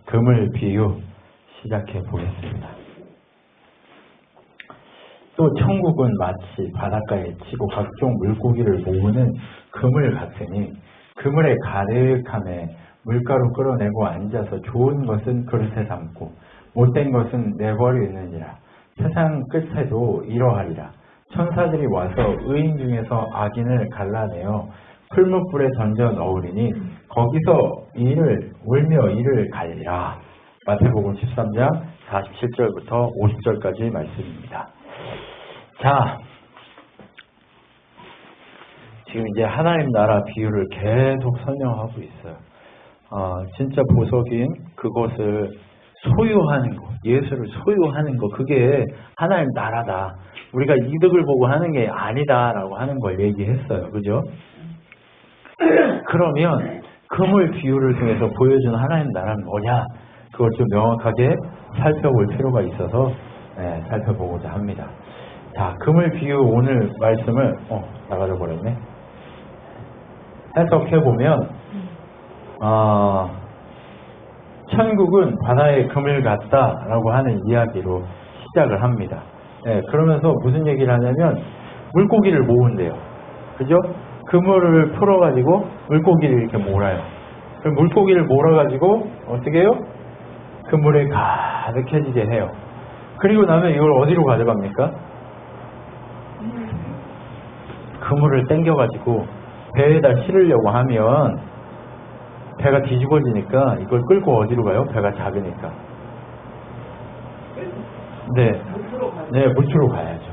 그물 비유 시작해 보겠습니다. 또 천국은 마치 바닷가에 치고 각종 물고기를 모으는 그물 같으니 그물에 가득함에 물가로 끌어내고 앉아서 좋은 것은 그릇에 담고 못된 것은 내버리느니라. 세상 끝에도 이러하리라. 천사들이 와서 의인 중에서 악인을 갈라내어 풀무불에 던져 넣으리니 거기서 울며 이를 갈리라. 마태복음 13장 47절부터 50절까지 말씀입니다. 자, 지금 이제 하나님 나라 비유를 계속 설명하고 있어요. 진짜 보석인 그것을 소유하는 거, 예수를 소유하는 거, 그게 하나님 나라다. 우리가 이득을 보고 하는 게 아니다라고 하는 걸 얘기했어요. 그죠? 그러면 그물 비유를 통해서 보여주는 하나님 나라는 뭐냐? 그걸 좀 명확하게 살펴볼 필요가 있어서 살펴보고자 합니다. 자, 그물 비유 오늘 말씀을 나가져 버렸네. 해석해보면 천국은 바다의 그물 같다라고 하는 이야기로 시작을 합니다. 그러면서 무슨 얘기를 하냐면 물고기를 모은대요. 그죠? 그물을 풀어가지고 물고기를 이렇게 몰아요. 그럼 물고기를 몰아가지고 어떻게 해요? 그물에 가득해지게 해요. 그리고 나면 이걸 어디로 가져갑니까? 그물을 당겨가지고 배에다 실으려고 하면 배가 뒤집어지니까 이걸 끌고 어디로 가요? 배가 작으니까. 네, 물투로 가야죠.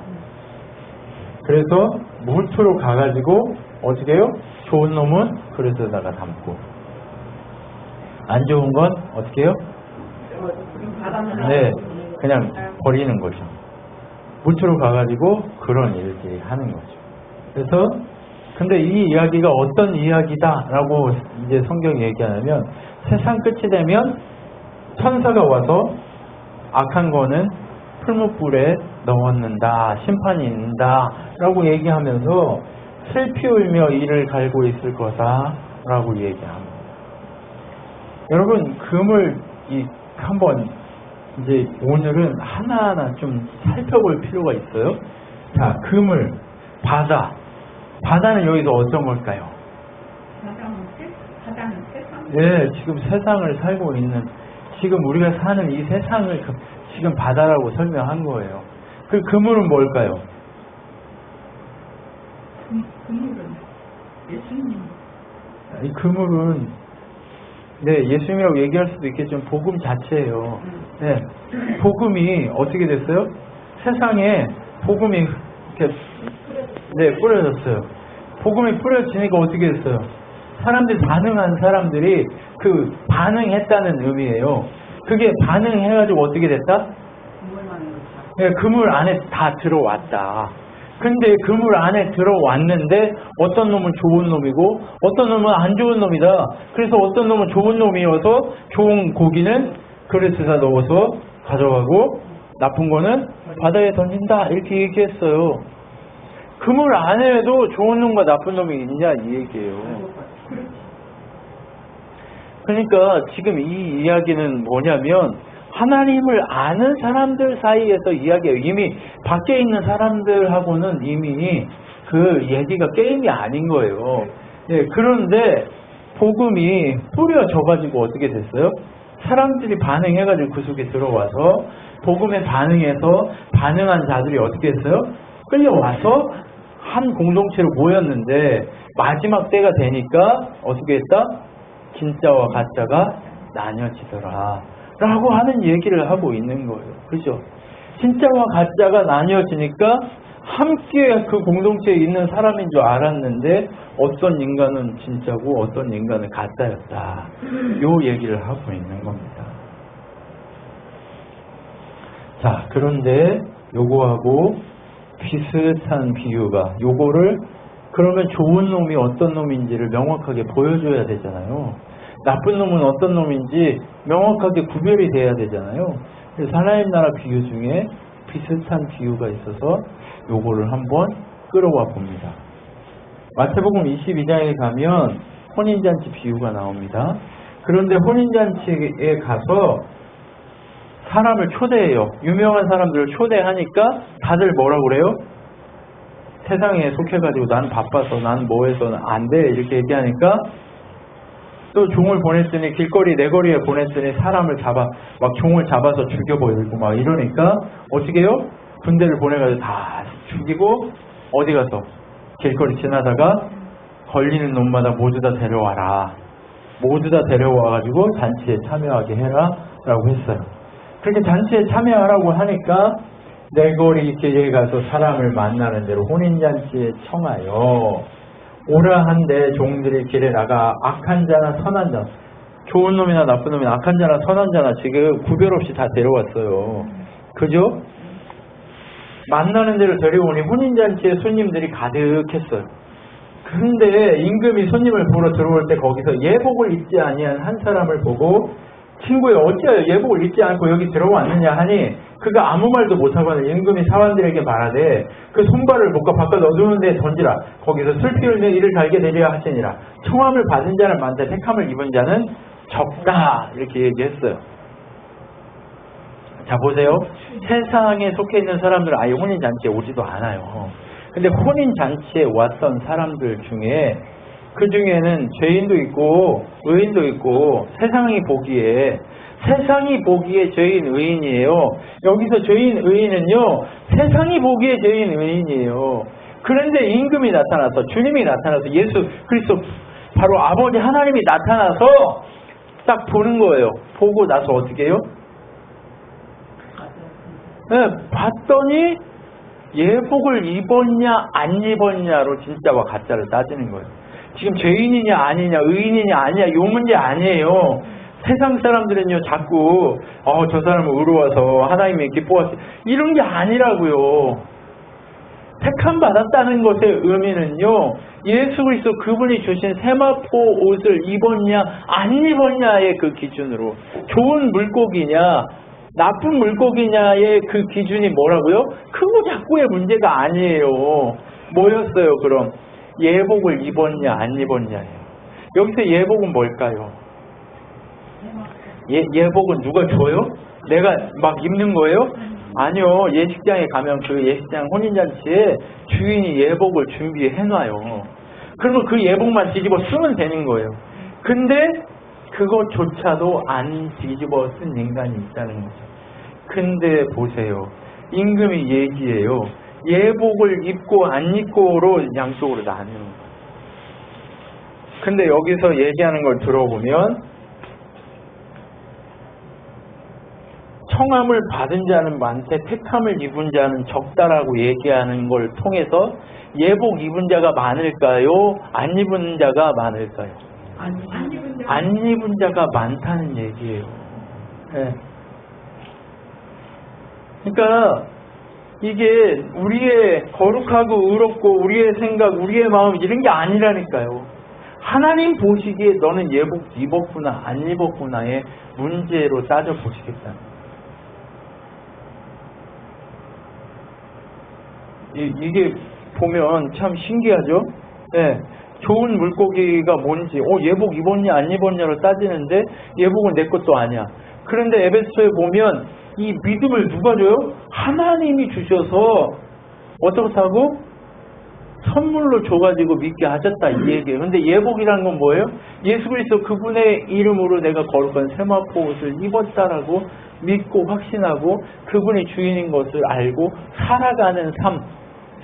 그래서 물투로 가가지고 어떻게 해요? 좋은 놈은 그릇에다가 담고 안 좋은 건 어떻게 해요? 네, 그냥 버리는 거죠. 물투로 가가지고 그런 일들이 하는 거죠. 그래서 근데 이 이야기가 어떤 이야기다라고 이제 성경이 얘기하냐면 세상 끝이 되면 천사가 와서 악한 거는 풀무불에 넣었는다, 심판이 있는다 라고 얘기하면서 슬피 울며 이를 갈고 있을 거다라고 얘기합니다. 여러분, 그물 한번 이제 오늘은 하나하나 좀 살펴볼 필요가 있어요. 자, 그물, 바다는 여기서 어떤 걸까요? 바다는 세상. 네, 지금 세상을 살고 있는, 지금 우리가 사는 이 세상을 지금 바다라고 설명한 거예요. 그 그물은 뭘까요? 그물은 예수님. 이 그물은 예수님이라고 얘기할 수도 있겠지만 복음 자체예요. 네, 복음이 어떻게 됐어요? 세상에 복음이 이렇게 뿌려졌어요. 복음이 뿌려지니까 어떻게 됐어요? 사람들이 반응한 사람들이 그 반응했다는 의미예요. 그게 반응해가지고 어떻게 됐다? 네, 그물 안에 다 들어왔다. 근데 그물 안에 들어왔는데 어떤 놈은 좋은 놈이고 어떤 놈은 안 좋은 놈이다. 그래서 어떤 놈은 좋은 놈이어서 좋은 고기는 그릇에다 넣어서 가져가고 나쁜 거는 바다에 던진다. 이렇게 얘기했어요. 그물 안에도 좋은 놈과 나쁜 놈이 있냐 이 얘기예요. 그러니까 지금 이 이야기는 뭐냐면 하나님을 아는 사람들 사이에서 이야기해요. 이미 밖에 있는 사람들하고는 이미 그 얘기가 게임이 아닌 거예요. 그런데 복음이 뿌려져가지고 어떻게 됐어요? 사람들이 반응해가지고 그 속에 들어와서 복음에 반응해서 반응한 자들이 어떻게 했어요? 끌려와서 한 공동체로 모였는데 마지막 때가 되니까 어떻게 했다? 진짜와 가짜가 나뉘어지더라 라고 하는 얘기를 하고 있는 거예요. 그죠? 진짜와 가짜가 나뉘어지니까 함께 그 공동체에 있는 사람인 줄 알았는데 어떤 인간은 진짜고 어떤 인간은 가짜였다. 요 얘기를 하고 있는 겁니다. 자, 그런데 요거하고 비슷한 비유가 요거를 그러면 좋은 놈이 어떤 놈인지를 명확하게 보여줘야 되잖아요. 나쁜 놈은 어떤 놈인지 명확하게 구별이 돼야 되잖아요. 그래서 하나님 나라 비유 중에 비슷한 비유가 있어서 요거를 한번 끌어와 봅니다. 마태복음 22장에 가면 혼인잔치 비유가 나옵니다. 그런데 혼인잔치에 가서 사람을 초대해요. 유명한 사람들을 초대하니까 다들 뭐라고 그래요? 세상에 속해가지고 난 바빠서 난 뭐해서 안 돼 이렇게 얘기하니까 또 종을 보냈더니 길거리 내거리에 보냈더니 사람을 잡아 막 종을 잡아서 죽여버리고 막 이러니까 어떻게 해요? 군대를 보내가지고 다 죽이고 어디 가서 길거리 지나다가 걸리는 놈마다 모두 다 데려와라. 모두 다 데려와가지고 잔치에 참여하게 해라 라고 했어요. 그렇게 잔치에 참여하라고 하니까 내거리 길에 가서 사람을 만나는 대로 혼인잔치에 청하여 오라 한데 종들이 길에 나가 악한 자나 선한 자, 좋은 놈이나 나쁜 놈이나 악한 자나 선한 자나 지금 구별 없이 다 데려왔어요. 그죠? 만나는 대로 데려오니 혼인잔치에 손님들이 가득했어요. 그런데 임금이 손님을 보러 들어올 때 거기서 예복을 입지 아니한 한 사람을 보고 친구야 어찌하여 예복을 입지 않고 여기 들어왔느냐 하니 그가 아무 말도 못하고는 임금이 사관들에게 말하되 그 손발을 묶어 바깥 어두운 데에 던지라. 거기서 슬피 울며 이를 갈게 되리라 하시니라. 청함을 받은 자는 많되 택함을 입은 자는 적다. 이렇게 얘기했어요. 자 보세요. 세상에 속해 있는 사람들은 아예 혼인잔치에 오지도 않아요. 근데 혼인잔치에 왔던 사람들 중에 그 중에는 죄인도 있고 의인도 있고 세상이 보기에 죄인 의인이에요. 여기서 죄인 의인은요 세상이 보기에 죄인 의인이에요. 그런데 임금이 나타나서 주님이 나타나서 예수 그리스도 바로 아버지 하나님이 나타나서 딱 보는 거예요. 보고 나서 어떻게 해요? 네, 봤더니 예복을 입었냐 안 입었냐로 진짜와 가짜를 따지는 거예요. 지금 죄인이냐 아니냐 의인이냐 아니냐 요 문제 아니에요. 세상 사람들은요 자꾸 저 사람은 의로워서 하나님이 기뻐하시 이런 게 아니라고요. 택함 받았다는 것의 의미는요 예수 그리스도 그분이 주신 세마포 옷을 입었냐 안 입었냐의 그 기준으로 좋은 물고기냐 나쁜 물고기냐의 그 기준이 뭐라고요? 크고 작고의 문제가 아니에요. 뭐였어요 그럼? 예복을 입었냐 안 입었냐예요. 여기서 예복은 뭘까요? 예복은 누가 줘요? 내가 막 입는 거예요? 아니요. 예식장에 가면 그 예식장 혼인잔치에 주인이 예복을 준비해놔요. 그러면 그 예복만 뒤집어 쓰면 되는 거예요. 근데 그것조차도 안 뒤집어 쓴 인간이 있다는 거죠. 근데 보세요. 임금이 얘기해요. 예복을 입고 안 입고로 양쪽으로 나뉘는 거예요. 근데 여기서 얘기하는 걸 들어보면 청함을 받은 자는 많되 택함을 입은 자는 적다라고 얘기하는 걸 통해서 예복 입은 자가 많을까요? 안 입은 자가 많을까요? 안 입은 자가 많다는 얘기예요. 네. 그러니까 이게 우리의 거룩하고 의롭고 우리의 생각, 우리의 마음 이런 게 아니라니까요. 하나님 보시기에 너는 예복 입었구나 안 입었구나의 문제로 따져보시겠다. 이게 보면 참 신기하죠? 네. 좋은 물고기가 뭔지 예복 입었냐 안 입었냐로 따지는데 예복은 내 것도 아니야. 그런데 에베소에 보면 이 믿음을 누가 줘요? 하나님이 주셔서 어떻다고? 선물로 줘가지고 믿게 하셨다 이 얘기예요. 근데 예복이라는 건 뭐예요? 예수 그리스도 그분의 이름으로 내가 거룩한 세마포 옷을 입었다라고 믿고 확신하고 그분이 주인인 것을 알고 살아가는 삶.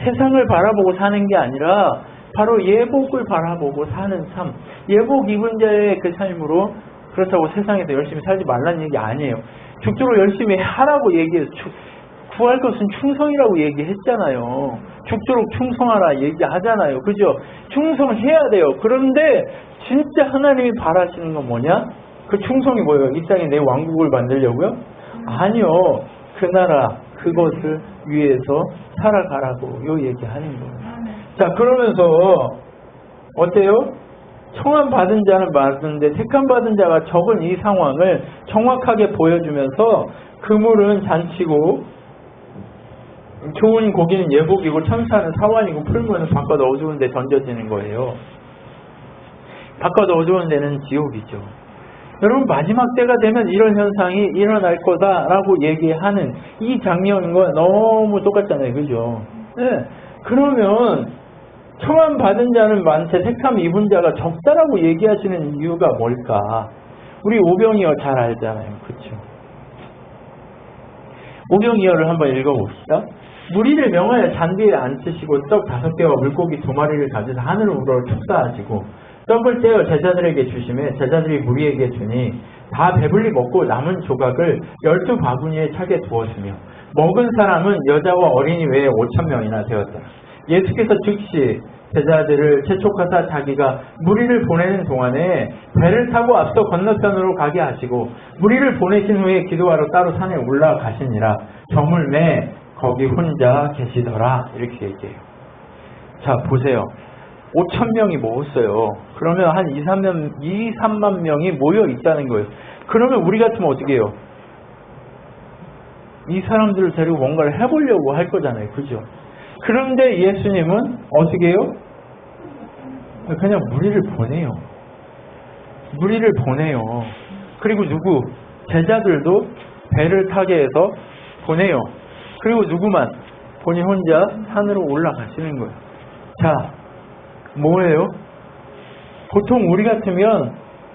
세상을 바라보고 사는 게 아니라 바로 예복을 바라보고 사는 삶. 예복 입은 자의 그 삶으로 그렇다고 세상에서 열심히 살지 말라는 얘기 아니에요. 죽도록 열심히 하라고 얘기해서 구할 것은 충성이라고 얘기했잖아요. 죽도록 충성하라 얘기하잖아요. 그죠? 충성해야 돼요. 그런데 진짜 하나님이 바라시는 건 뭐냐? 그 충성이 뭐예요? 이 땅에 내 왕국을 만들려고요? 아니요. 그 나라 그것을 위해서 살아가라고 요 얘기하는 거예요. 자 그러면서 어때요? 청함 받은 자는 많은데 택함 받은 자가 적은 이 상황을 정확하게 보여주면서 그물은 잔치고 좋은 고기는 예복이고 천사는 사환이고 풀무는 바깥 어두운 데 던져지는 거예요. 바깥 어두운 데는 지옥이죠. 여러분 마지막 때가 되면 이런 현상이 일어날 거다라고 얘기하는 이 장면과 너무 똑같잖아요. 그죠? 네. 그러면 청함 받은 자는 많되 택함 입은 자가 적다라고 얘기하시는 이유가 뭘까? 우리 오병이어 잘 알잖아요. 그렇죠? 오병이어를 한번 읽어봅시다. 무리를 명하여 잔디에 앉히시고 떡 5개와 물고기 2마리를 가져서 하늘을 우러러 축사하시고 떡을 떼어 제자들에게 주시매 제자들이 무리에게 주니 다 배불리 먹고 남은 조각을 12바구니에 차게 두었으며 먹은 사람은 여자와 어린이 외에 5,000명이나 되었더라. 예수께서 즉시 제자들을 재촉하사 자기가 무리를 보내는 동안에 배를 타고 앞서 건너편으로 가게 하시고 무리를 보내신 후에 기도하러 따로 산에 올라가시니라. 저물매 거기 혼자 계시더라. 이렇게 얘기해요. 자 보세요. 5,000명이 모였어요. 그러면 한 2, 3만 명이 모여 있다는 거예요. 그러면 우리 같으면 어떻게 해요? 이 사람들을 데리고 뭔가를 해보려고 할 거잖아요. 그죠? 그런데 예수님은 어떻게 해요? 그냥 무리를 보내요. 무리를 보내요. 그리고 누구? 제자들도 배를 타게 해서 보내요. 그리고 누구만? 본인 혼자 산으로 올라가시는 거예요. 자, 뭐예요? 보통 우리 같으면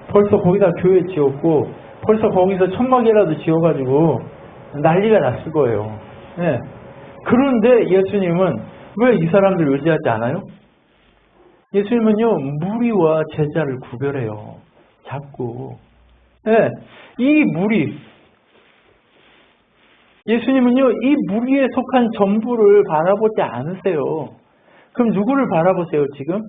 벌써 거기다 교회 지었고 벌써 거기서 천막이라도 지어가지고 난리가 났을 거예요. 네. 그런데 예수님은 왜 이 사람들 의지하지 않아요? 예수님은요 무리와 제자를 구별해요. 자꾸. 네. 이 무리 예수님은요 이 무리에 속한 전부를 바라보지 않으세요. 그럼 누구를 바라보세요 지금?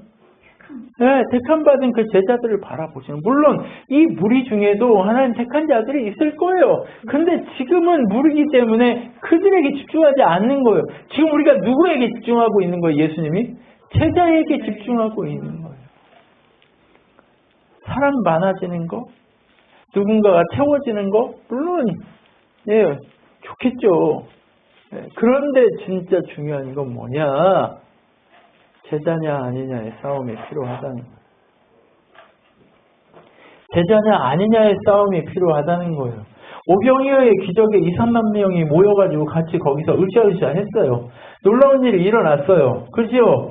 네, 택함받은 그 제자들을 바라보시는. 물론 이 무리 중에도 하나님 택한 자들이 있을 거예요. 근데 지금은 무리이기 때문에 그들에게 집중하지 않는 거예요. 지금 우리가 누구에게 집중하고 있는 거예요? 예수님이? 제자에게 집중하고 있는 거예요. 사람 많아지는 거? 누군가가 채워지는 거? 물론 예, 좋겠죠. 그런데 진짜 중요한 건 뭐냐? 제자냐 아니냐의 싸움이 필요하다는 거예요. 제자냐 아니냐의 싸움이 필요하다는 거예요. 오병이어의 기적에 2, 3만 명이 모여가지고 같이 거기서 으쌰으쌰 했어요. 놀라운 일이 일어났어요. 그죠?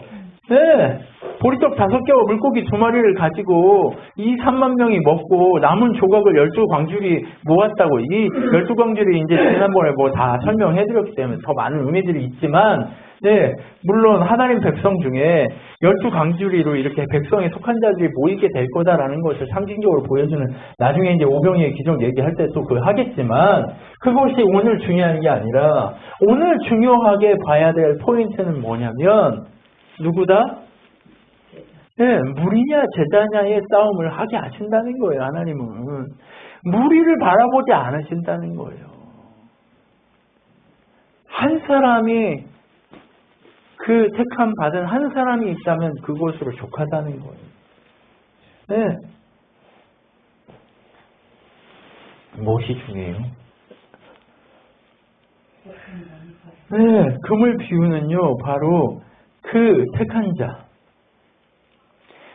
네. 보리떡 5개와 물고기 2마리를 가지고 2, 3만 명이 먹고 남은 조각을 12광줄이 모았다고. 이 12광줄이 이제 지난번에 뭐 다 설명해드렸기 때문에 더 많은 의미들이 있지만 네, 물론 하나님 백성 중에 12광주리로 이렇게 백성에 속한 자들이 모이게 될 거다라는 것을 상징적으로 보여주는 나중에 이제 오병이의 기적 얘기할 때 또 그걸 하겠지만 그것이 오늘 중요한 게 아니라 오늘 중요하게 봐야 될 포인트는 뭐냐면 누구다? 네, 무리냐 제자냐의 싸움을 하게 하신다는 거예요. 하나님은. 무리를 바라보지 않으신다는 거예요. 한 사람이 그 택함 받은 한 사람이 있다면 그것으로 족하다는 거예요. 네. 무엇이 중요해요? 네, 금을 비우는요, 바로 그 택한 자.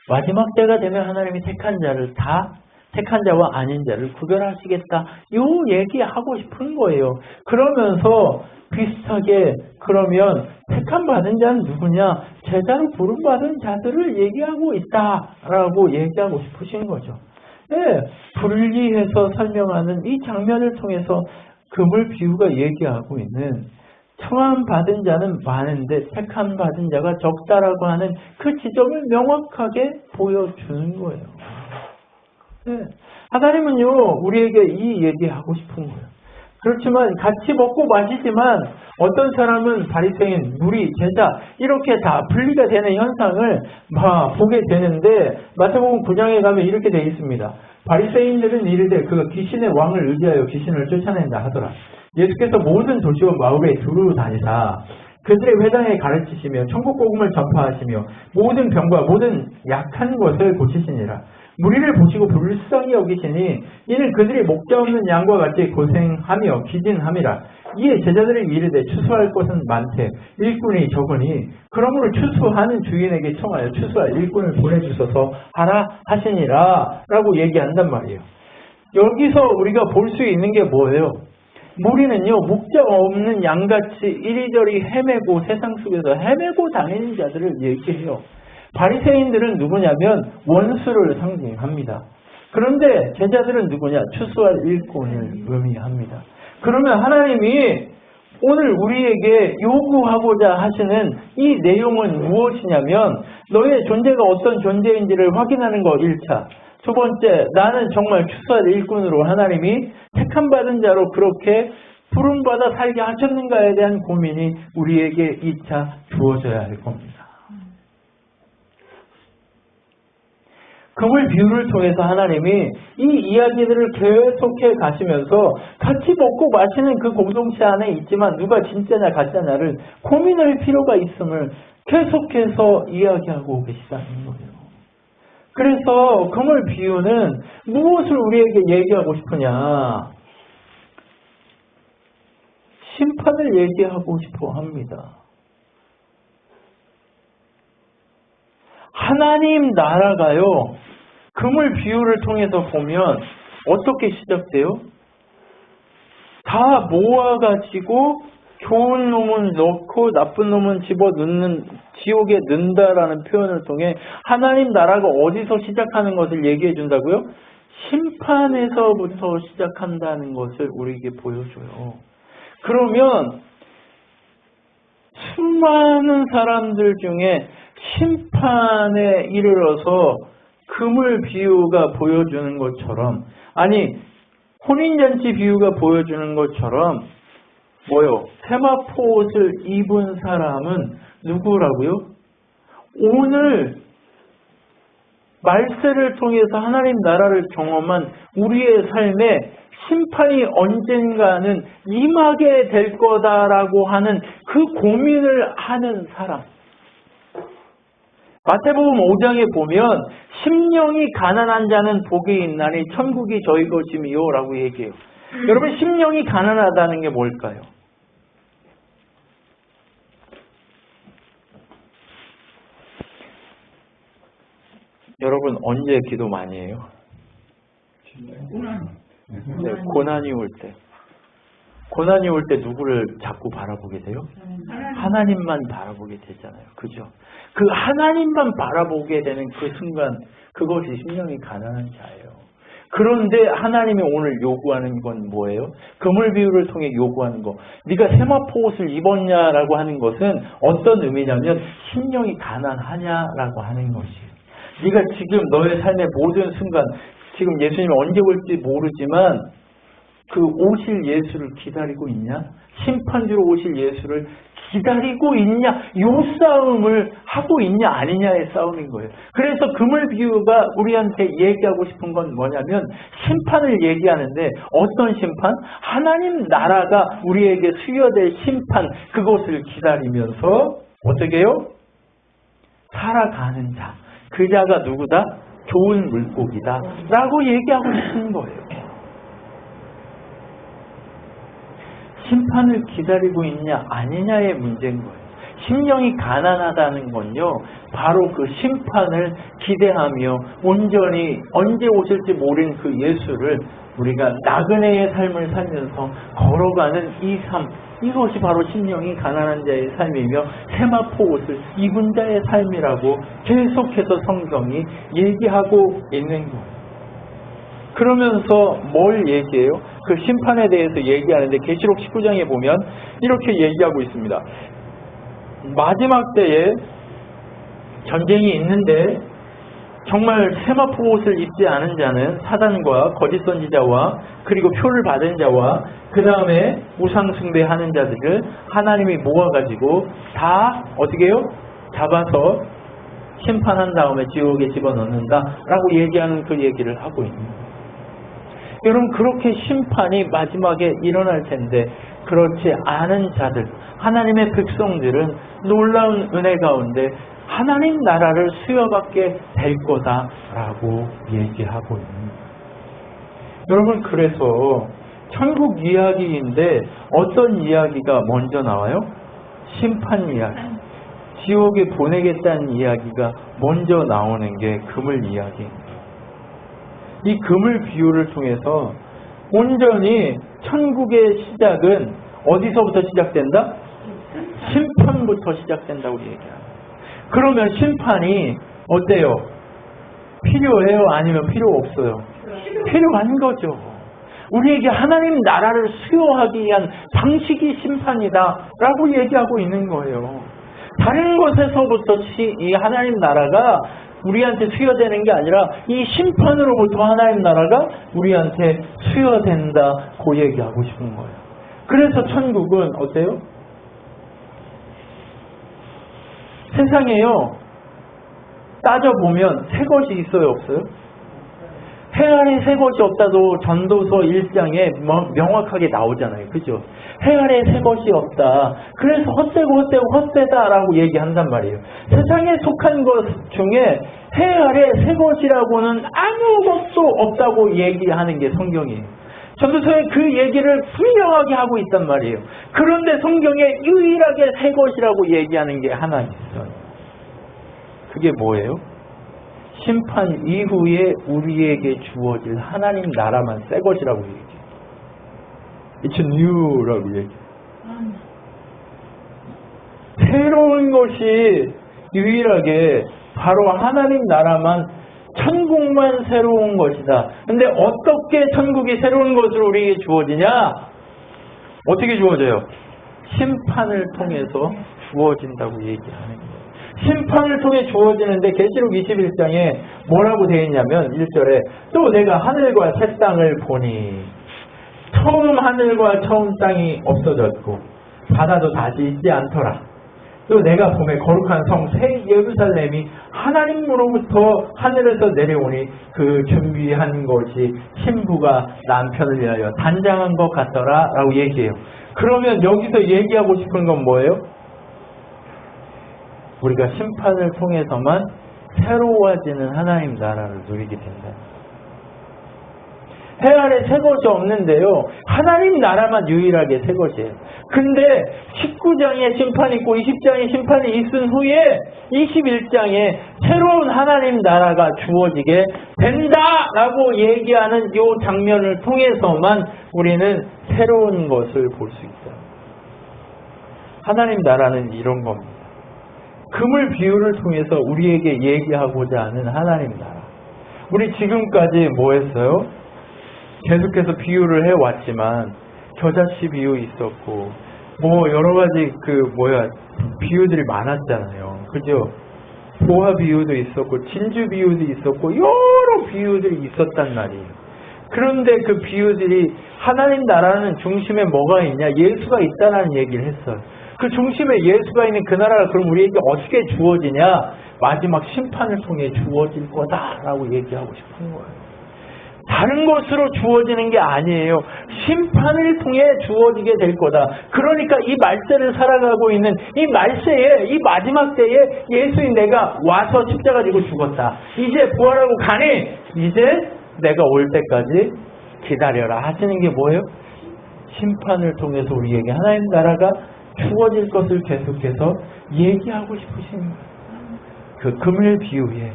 마지막 때가 되면 하나님이 택한 자를 다 택한 자와 아닌 자를 구별하시겠다. 요 얘기하고 싶은 거예요. 그러면서 비슷하게 그러면 택함 받은 자는 누구냐? 제자로 부름받은 자들을 얘기하고 있다라고 얘기하고 싶으신 거죠. 네, 분리해서 설명하는 이 장면을 통해서 금을 비유가 얘기하고 있는 청함 받은 자는 많은데 택함 받은 자가 적다라고 하는 그 지점을 명확하게 보여주는 거예요. 네. 하나님은요 우리에게 이 얘기하고 싶은 거예요. 그렇지만 같이 먹고 마시지만 어떤 사람은 바리새인, 무리, 제자 이렇게 다 분리가 되는 현상을 보게 되는데 마태복음 9장에 가면 이렇게 되어 있습니다. 바리새인들은 이르되 그가 귀신의 왕을 의지하여 귀신을 쫓아낸다 하더라. 예수께서 모든 도시와 마을에 두루 다니사 그들의 회당에 가르치시며 천국 복음을 전파하시며 모든 병과 모든 약한 것을 고치시니라. 무리를 보시고 불쌍히 여기시니 이는 그들이 목자 없는 양과 같이 고생하며 기진함이라. 이에 제자들이 이르되 추수할 것은 많되 일꾼이 적으니 그러므로 추수하는 주인에게 청하여 추수할 일꾼을 보내주소서 하라 하시니라 라고 얘기한단 말이에요. 여기서 우리가 볼 수 있는 게 뭐예요? 무리는요, 목적 없는 양같이 이리저리 헤매고 세상 속에서 헤매고 다니는 자들을 얘기해요. 바리새인들은 누구냐면 원수를 상징합니다. 그런데 제자들은 누구냐? 추수할 일꾼을 의미합니다. 그러면 하나님이 오늘 우리에게 요구하고자 하시는 이 내용은 무엇이냐면 너의 존재가 어떤 존재인지를 확인하는 거 1차. 두 번째, 나는 정말 추수할 일꾼으로 하나님이 택함받은 자로 그렇게 부름받아 살게 하셨는가에 대한 고민이 우리에게 2차 주어져야 할 겁니다. 그물 비유를 통해서 하나님이 이 이야기들을 계속해 가시면서 같이 먹고 마시는 그 공동체 안에 있지만 누가 진짜냐 가짜냐를 고민할 필요가 있음을 계속해서 이야기하고 계시다는 거예요. 그래서 그물 비유는 무엇을 우리에게 얘기하고 싶으냐? 심판을 얘기하고 싶어 합니다. 하나님 나라가요, 그물 비유를 통해서 보면 어떻게 시작돼요? 다 모아가지고 좋은 놈은 넣고 나쁜 놈은 집어넣는, 지옥에 넣는다라는 표현을 통해 하나님 나라가 어디서 시작하는 것을 얘기해 준다고요? 심판에서부터 시작한다는 것을 우리에게 보여줘요. 그러면 수많은 사람들 중에 심판에 이르러서 그물 비유가 보여주는 것처럼, 아니 혼인잔치 비유가 보여주는 것처럼 뭐요? 세마포 옷을 입은 사람은 누구라고요? 오늘 말세를 통해서 하나님 나라를 경험한 우리의 삶에 심판이 언젠가는 임하게 될 거다라고 하는 그 고민을 하는 사람. 마태복음 5장에 보면 심령이 가난한 자는 복이 있나니 천국이 저희 것이미요 라고 얘기해요. 여러분, 심령이 가난하다는 게 뭘까요? 여러분, 언제 기도 많이 해요? 네, 고난이 올 때. 고난이 올 때 누구를 자꾸 바라보게 돼요? 하나님만 바라보게 되잖아요. 그죠? 그 하나님만 바라보게 되는 그 순간, 그것이 심령이 가난한 자예요. 그런데 하나님이 오늘 요구하는 건 뭐예요? 그물 비유를 통해 요구하는 거. 네가 세마포 옷을 입었냐라고 하는 것은 어떤 의미냐면 심령이 가난하냐라고 하는 것이에요. 네가 지금 너의 삶의 모든 순간, 지금 예수님이 언제 올지 모르지만 그 오실 예수를 기다리고 있냐? 심판주로 오실 예수를 기다리고 있냐? 요 싸움을 하고 있냐 아니냐의 싸움인 거예요. 그래서 그물 비유가 우리한테 얘기하고 싶은 건 뭐냐면 심판을 얘기하는데, 어떤 심판? 하나님 나라가 우리에게 수여될 심판, 그것을 기다리면서 어떻게 해요? 살아가는 자. 그 자가 누구다? 좋은 물고기다 라고 얘기하고 싶은 거예요. 심판을 기다리고 있냐 아니냐의 문제인 거예요. 심령이 가난하다는 건요, 바로 그 심판을 기대하며 온전히 언제 오실지 모르는 그 예수를 우리가 나그네의 삶을 살면서 걸어가는 이 삶, 이것이 바로 심령이 가난한 자의 삶이며 세마포 옷을 입은 자의 삶이라고 계속해서 성경이 얘기하고 있는 거예요. 그러면서 뭘 얘기해요? 그 심판에 대해서 얘기하는데 계시록 19장에 보면 이렇게 얘기하고 있습니다. 마지막 때에 전쟁이 있는데 정말 세마포 옷을 입지 않은 자는 사단과 거짓 선지자와 그리고 표를 받은 자와 그 다음에 우상 숭배하는 자들을 하나님이 모아가지고 다 어떻게 해요? 잡아서 심판한 다음에 지옥에 집어넣는다라고 얘기하는 그 얘기를 하고 있는 거예요. 여러분, 그렇게 심판이 마지막에 일어날 텐데 그렇지 않은 자들, 하나님의 백성들은 놀라운 은혜 가운데 하나님 나라를 수여받게 될 거다라고 얘기하고 있는 거예요. 여러분, 그래서 천국 이야기인데 어떤 이야기가 먼저 나와요? 심판 이야기. 지옥에 보내겠다는 이야기가 먼저 나오는 게 그물 이야기입니다. 이 금을 비유를 통해서 온전히 천국의 시작은 어디서부터 시작된다? 심판부터 시작된다고 얘기해요. 그러면 심판이 어때요? 필요해요? 아니면 필요 없어요? 필요한 거죠. 우리에게 하나님 나라를 수여하기 위한 방식이 심판이다 라고 얘기하고 있는 거예요. 다른 곳에서부터 이 하나님 나라가 우리한테 수여되는 게 아니라 이 심판으로부터 하나님 나라가 우리한테 수여된다고 얘기하고 싶은 거예요. 그래서 천국은 어때요? 세상에요, 따져보면 새 것이 있어요, 없어요? 해 아래 새 것이 없다도 전도서 1장에 명확하게 나오잖아요. 그죠? 해 아래 새 것이 없다. 그래서 헛되다라고 얘기한단 말이에요. 세상에 속한 것 중에 해 아래 새 것이라고는 아무것도 없다고 얘기하는 게 성경이에요. 전도서에 그 얘기를 분명하게 하고 있단 말이에요. 그런데 성경에 유일하게 새 것이라고 얘기하는 게 하나 있어요. 그게 뭐예요? 심판 이후에 우리에게 주어질 하나님 나라만 새 것이라고 얘기해요. It's new라고 얘기해요. 새로운 것이 유일하게 바로 하나님 나라만, 천국만 새로운 것이다. 근데 어떻게 천국이 새로운 것으로 우리에게 주어지냐? 어떻게 주어져요? 심판을 통해서 주어진다고 얘기하는 거예요. 심판을 통해 주어지는데 계시록 21장에 뭐라고 되어 있냐면 1절에 또 내가 하늘과 새 땅을 보니 처음 하늘과 처음 땅이 없어졌고 바다도 다시 있지 않더라. 또 내가 보매 거룩한 성 새 예루살렘이 하나님으로부터 하늘에서 내려오니 그 준비한 것이 신부가 남편을 위하여 단장한 것 같더라 라고 얘기해요. 그러면 여기서 얘기하고 싶은 건 뭐예요? 우리가 심판을 통해서만 새로워지는 하나님 나라를 누리게 된다. 해 아래 새 것이 없는데요, 하나님 나라만 유일하게 새 것이에요. 근데 19장에 심판이 있고 20장에 심판이 있은 후에 21장에 새로운 하나님 나라가 주어지게 된다라고 얘기하는 이 장면을 통해서만 우리는 새로운 것을 볼 수 있어요. 하나님 나라는 이런 겁니다. 금을 비유를 통해서 우리에게 얘기하고자 하는 하나님 나라. 우리 지금까지 뭐 했어요? 계속해서 비유를 해왔지만 겨자씨 비유 있었고 뭐 여러 가지 비유들이 많았잖아요. 그죠? 보화 비유도 있었고 진주 비유도 있었고 여러 비유들이 있었단 말이에요. 그런데 그 비유들이 하나님 나라는 중심에 뭐가 있냐? 예수가 있다는 얘기를 했어요. 그 중심에 예수가 있는 그 나라가 그럼 우리에게 어떻게 주어지냐? 마지막 심판을 통해 주어질 거다라고 얘기하고 싶은 거예요. 다른 것으로 주어지는 게 아니에요. 심판을 통해 주어지게 될 거다. 그러니까 이 말세를 살아가고 있는 이 말세에, 이 마지막 때에 예수인 내가 와서 십자가 지고 죽었다. 이제 부활하고 가니 이제 내가 올 때까지 기다려라 하시는 게 뭐예요? 심판을 통해서 우리에게 하나님 나라가 주어질 것을 계속해서 얘기하고 싶으신 거예요. 그 금을 비유해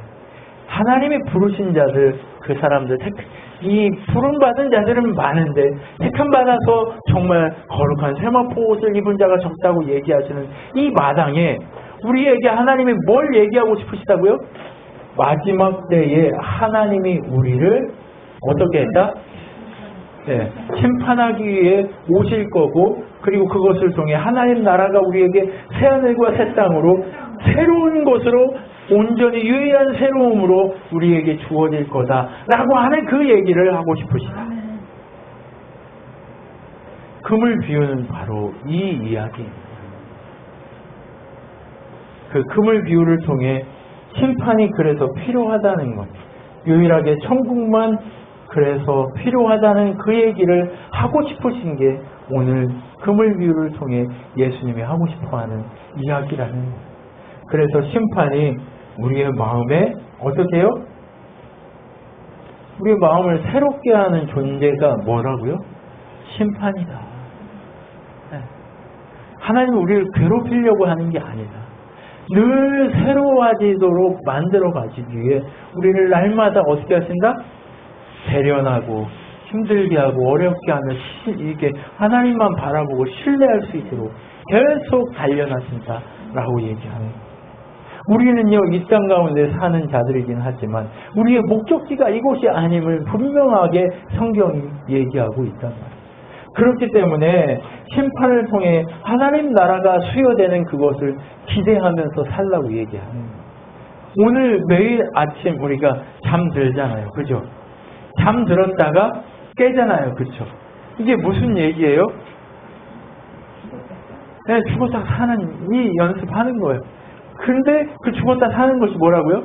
하나님의 부르신 자들, 그 사람들, 이 부름받은 자들은 많은데 택함받아서 정말 거룩한 세마포 옷을 입은 자가 적다고 얘기하시는 이 마당에 우리에게 하나님이 뭘 얘기하고 싶으시다고요? 마지막 때에 하나님이 우리를 어떻게 했다? 네, 심판하기 위해 오실 거고, 그리고 그것을 통해 하나님 나라가 우리에게 새하늘과 새 땅으로 새로운 것으로 온전히 유일한 새로움으로 우리에게 주어질 거다라고 하는 그 얘기를 하고 싶으시다. 금을 비유는 바로 이 이야기입니다. 그 금을 비유를 통해 심판이 그래서 필요하다는 것, 유일하게 천국만 그래서 필요하다는 그 얘기를 하고 싶으신 게 오늘 금을 비유를 통해 예수님이 하고 싶어하는 이야기라는 거예요. 그래서 심판이 우리의 마음에 어떻게 해요? 우리의 마음을 새롭게 하는 존재가 뭐라고요? 심판이다. 네. 하나님은 우리를 괴롭히려고 하는 게 아니다. 늘 새로워지도록 만들어 가시기 위해 우리를 날마다 어떻게 하신다? 대련하고 힘들게 하고 어렵게 하며 이게 하나님만 바라보고 신뢰할 수 있도록 계속 단련하신다라고 얘기하는 거예요. 우리는요, 이 땅 가운데 사는 자들이긴 하지만 우리의 목적지가 이곳이 아님을 분명하게 성경이 얘기하고 있단 말이에요. 그렇기 때문에 심판을 통해 하나님 나라가 수여되는 그것을 기대하면서 살라고 얘기하는 거예요. 오늘 매일 아침 우리가 잠들잖아요. 그죠? 잠들었다가 깨잖아요. 그쵸? 이게 무슨 얘기예요? 네, 죽었다 사는 이 연습하는 거예요. 근데 그 죽었다 사는 것이 뭐라고요?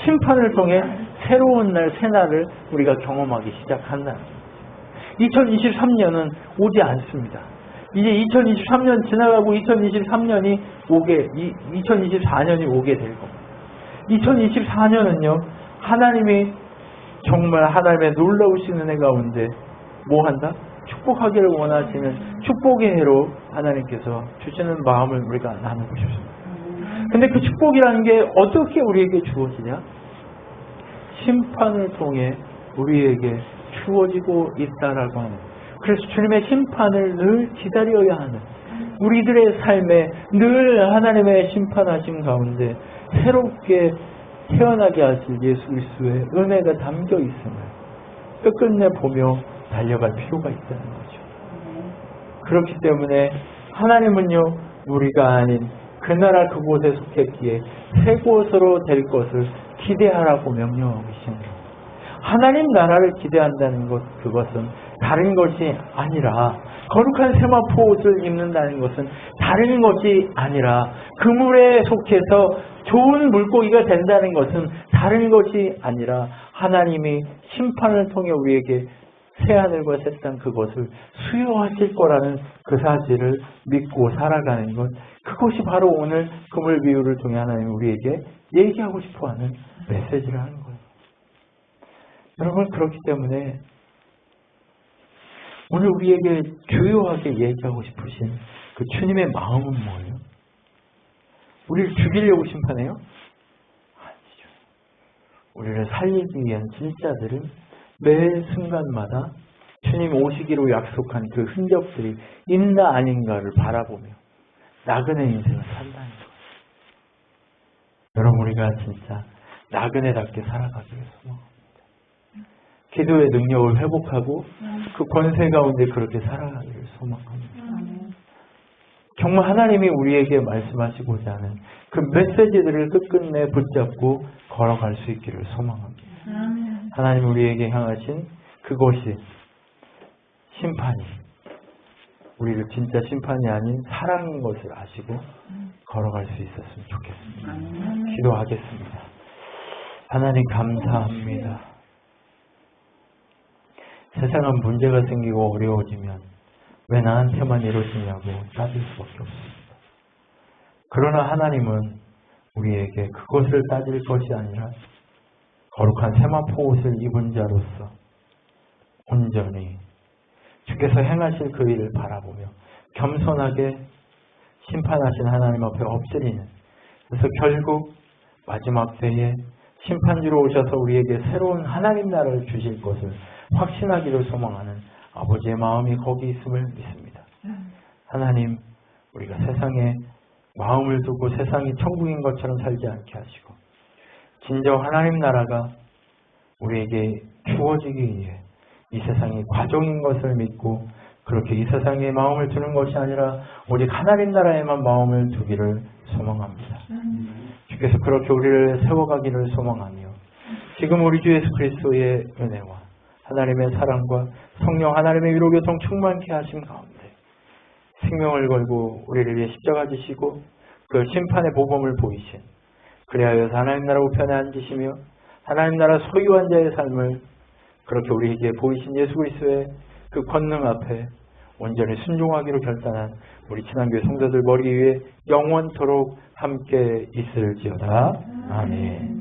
심판을 통해 새로운 날, 새날을 우리가 경험하기 시작한다. 2023년은 오지 않습니다. 이제 2023년 지나가고 2024년이 2024년이 오게 될 겁니다. 2024년은요, 하나님이 정말 하나님의 놀라우신 은혜 가운데 뭐 한다? 축복하기를 원하시는 축복의 해로 하나님께서 주시는 마음을 우리가 나누고 싶습니다. 근데 그 축복이라는 게 어떻게 우리에게 주어지냐? 심판을 통해 우리에게 주어지고 있다라고 하는. 그래서 주님의 심판을 늘 기다려야 하는, 우리들의 삶에 늘 하나님의 심판하심 가운데 새롭게 태어나게 하실 예수 그리스도의 은혜가 담겨 있음을 끝끝내 보며 달려갈 필요가 있다는 거죠. 그렇기 때문에 하나님은요, 우리가 아닌 그 나라 그곳에 속했기에 새 곳으로 될 것을 기대하라고 명령하고 계십니다. 하나님 나라를 기대한다는 것, 그것은 다른 것이 아니라, 거룩한 세마포 옷을 입는다는 것은 다른 것이 아니라, 그물에 속해서 좋은 물고기가 된다는 것은 다른 것이 아니라, 하나님이 심판을 통해 우리에게 새하늘과 새 땅 그것을 수여하실 거라는 그 사실을 믿고 살아가는 것, 그것이 바로 오늘 그물 비유를 통해 하나님 우리에게 얘기하고 싶어하는 메시지를 하는 거예요. 여러분, 그렇기 때문에 오늘 우리에게 주요하게 얘기하고 싶으신 그 주님의 마음은 뭐예요? 우리를 죽이려고 심판해요? 아니죠. 우리를 살리기 위한 진짜들은 매 순간마다 주님 오시기로 약속한 그 흔적들이 있나 아닌가를 바라보며 나그네 인생을 산다는 거예요. 여러분, 우리가 진짜 나그네답게 살아가기를 소망합니다. 기도의 능력을 회복하고 그 권세 가운데 그렇게 살아가기를 소망합니다. 정말 하나님이 우리에게 말씀하시고자 하는 그 메시지들을 끝끝내 붙잡고 걸어갈 수 있기를 소망합니다. 하나님 우리에게 향하신 그것이 심판이, 우리를 진짜 심판이 아닌 사랑인 것을 아시고 걸어갈 수 있었으면 좋겠습니다. 기도하겠습니다. 하나님 감사합니다. 세상은 문제가 생기고 어려워지면 왜 나한테만 이루어지냐고 따질 수밖에 없습니다. 그러나 하나님은 우리에게 그것을 따질 것이 아니라 거룩한 세마포 옷을 입은 자로서 온전히 주께서 행하실 그 일을 바라보며 겸손하게 심판하신 하나님 앞에 엎드리는, 그래서 결국 마지막 때에 심판주로 오셔서 우리에게 새로운 하나님 나라를 주실 것을 확신하기를 소망하는 아버지의 마음이 거기 있음을 믿습니다. 하나님, 우리가 세상에 마음을 두고 세상이 천국인 것처럼 살지 않게 하시고 진정 하나님 나라가 우리에게 주어지기 위해 이 세상이 과정인 것을 믿고 그렇게 이 세상에 마음을 두는 것이 아니라 오직 하나님 나라에만 마음을 두기를 소망합니다. 주께서 그렇게 우리를 세워가기를 소망하며 지금 우리 주 예수 그리스도의 은혜와 하나님의 사랑과 성령 하나님의 위로 교통 충만케 하심 가운데 생명을 걸고 우리를 위해 십자가 지시고 그 심판의 보범을 보이신, 그리하여서 하나님 나라 우편에 앉으시며 하나님 나라 소유한 자의 삶을 그렇게 우리에게 보이신 예수 그리스도의 그 권능 앞에 온전히 순종하기로 결단한 우리 친환교회 성도들 머리 위에 영원토록 함께 있을지어다. 아멘.